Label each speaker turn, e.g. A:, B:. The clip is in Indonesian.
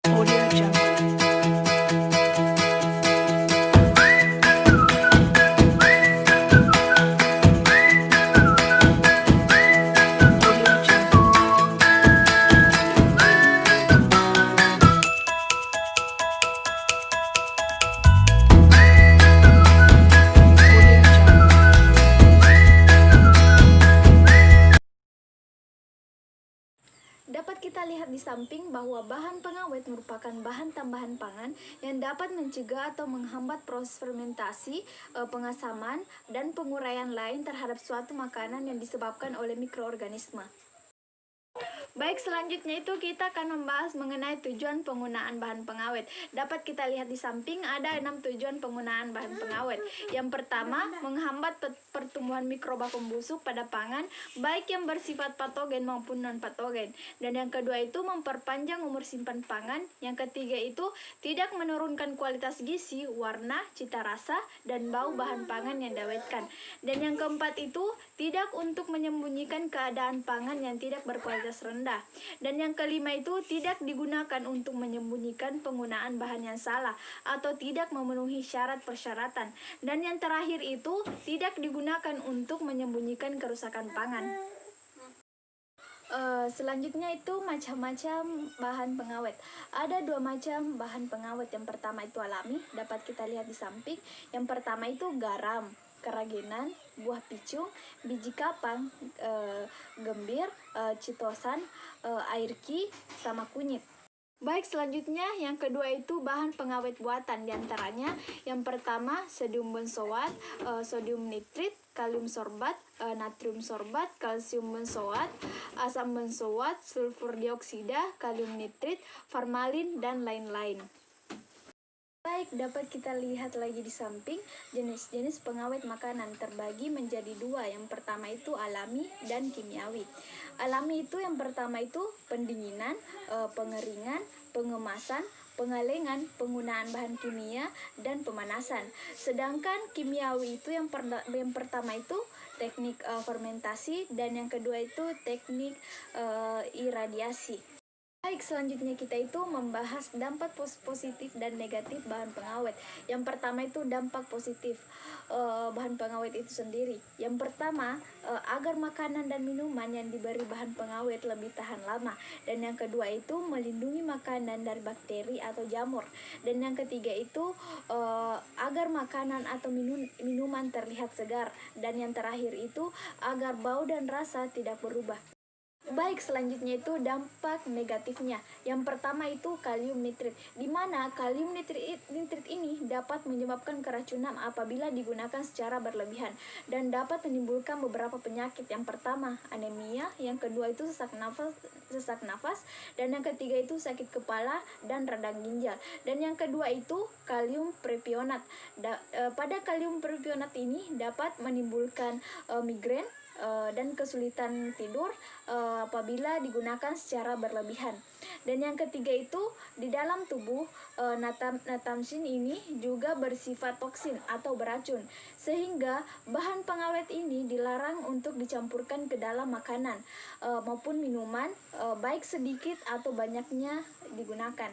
A: Audio Jungle. Audio Jungle. Audio Jungle.
B: Dapat kita lihat di samping bahwa bahan pengawet merupakan bahan tambahan pangan yang dapat mencegah atau menghambat proses fermentasi, pengasaman, dan penguraian lain terhadap suatu makanan yang disebabkan oleh mikroorganisme. Baik, selanjutnya itu kita akan membahas mengenai tujuan penggunaan bahan pengawet. Dapat kita lihat di samping ada 6 tujuan penggunaan bahan pengawet. Yang pertama, menghambat pertumbuhan mikroba pembusuk pada pangan, baik yang bersifat patogen maupun non-patogen. Dan yang kedua itu memperpanjang umur simpan pangan. Yang ketiga itu tidak menurunkan kualitas gizi, warna, cita rasa, dan bau bahan pangan yang diawetkan. Dan yang keempat itu tidak untuk menyembunyikan keadaan pangan yang tidak berkualitas rendah. Dan yang kelima itu tidak digunakan untuk menyembunyikan penggunaan bahan yang salah atau tidak memenuhi syarat persyaratan. Dan yang terakhir itu tidak digunakan untuk menyembunyikan kerusakan pangan. Selanjutnya itu macam-macam bahan pengawet. Ada 2 macam bahan pengawet. Yang pertama itu alami, dapat kita lihat di samping. Yang pertama itu garam, keraginan, buah picung, biji kapang, gembir, citosan, air ki, sama kunyit. Baik, selanjutnya yang kedua itu bahan pengawet buatan, diantaranya yang pertama sodium benzoat, sodium nitrit, kalium sorbat, natrium sorbat, kalsium benzoat, asam benzoat, sulfur dioksida, kalium nitrit, formalin, dan lain-lain. Baik, dapat kita lihat lagi di samping jenis-jenis pengawet makanan terbagi menjadi 2. Yang pertama itu alami dan kimiawi. Alami itu yang pertama itu pendinginan, pengeringan, pengemasan, pengalengan, penggunaan bahan kimia, dan pemanasan. Sedangkan kimiawi itu yang pertama itu teknik fermentasi, dan yang kedua itu teknik iradiasi. Baik, selanjutnya kita itu membahas dampak positif dan negatif bahan pengawet. Yang pertama itu dampak positif bahan pengawet itu sendiri. Yang pertama, agar makanan dan minuman yang diberi bahan pengawet lebih tahan lama. Dan yang kedua itu melindungi makanan dari bakteri atau jamur. Dan yang ketiga itu agar makanan atau minuman terlihat segar. Dan yang terakhir itu agar bau dan rasa tidak berubah. Baik, selanjutnya itu dampak negatifnya. Yang pertama itu kalium nitrit, di mana kalium nitrit ini dapat menyebabkan keracunan apabila digunakan secara berlebihan dan dapat menimbulkan beberapa penyakit. Yang pertama anemia, yang kedua itu sesak nafas, dan yang ketiga itu sakit kepala dan radang ginjal. Dan yang kedua itu kalium propionat. Pada kalium propionat ini dapat menimbulkan migrain dan kesulitan tidur apabila digunakan secara berlebihan. Dan yang ketiga itu di dalam tubuh natamsin ini juga bersifat toksin atau beracun, sehingga bahan pengawet ini dilarang untuk dicampurkan ke dalam makanan maupun minuman, baik sedikit atau banyaknya digunakan.